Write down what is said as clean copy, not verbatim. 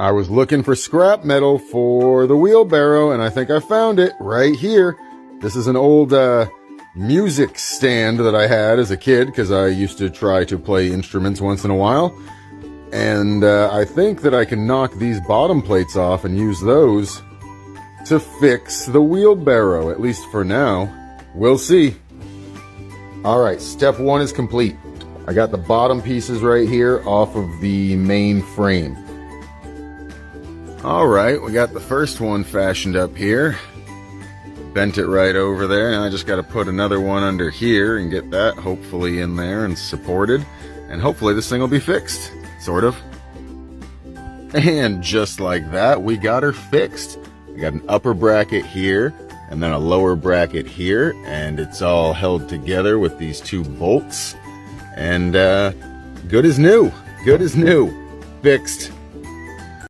I was looking for scrap metal for the wheelbarrow, and I think I found it right here. This is an old music stand that I had as a kid, because I used to try to play instruments once in a while. And I think that I can knock these bottom plates off and use those to fix the wheelbarrow, at least for now. We'll see. Alright, step one is complete. I got the bottom pieces right here off of the main frame. Alright, we got the first one fashioned up here. Bent it right over there, and I just got to put another one under here and get that hopefully in there and supported. And hopefully this thing will be fixed. Sort of. And just like that, we got her fixed. We got an upper bracket here, and then a lower bracket here, and it's all held together with these two bolts. And good as new. Good as new. Fixed.